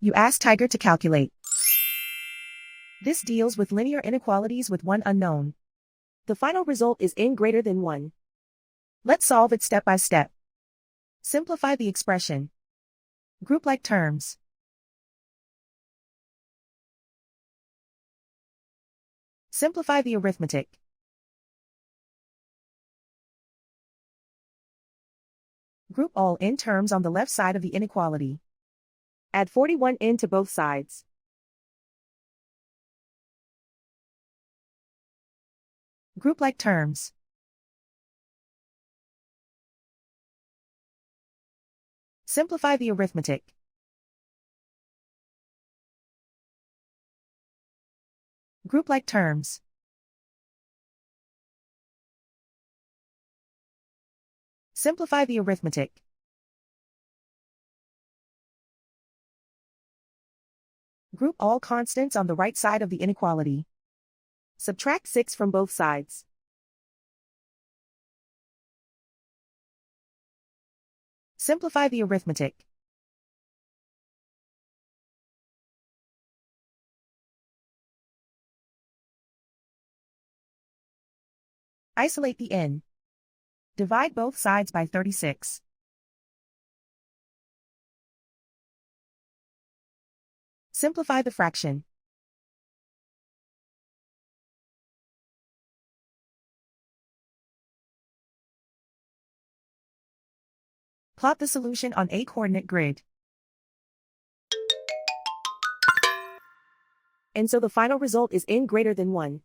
You ask Tiger to calculate. This deals with linear inequalities with one unknown. The final result is n greater than 1. Let's solve it step by step. Simplify the expression. Group like terms. Simplify the arithmetic. Group all n terms on the left side of the inequality. Add 41n to both sides. Group like terms. Simplify the arithmetic. Group like terms. Simplify the arithmetic. Group all constants on the right side of the inequality. Subtract 6 from both sides. Simplify the arithmetic. Isolate the n. Divide both sides by 36. Simplify the fraction. Plot the solution on a coordinate grid. And so the final result is n greater than 1.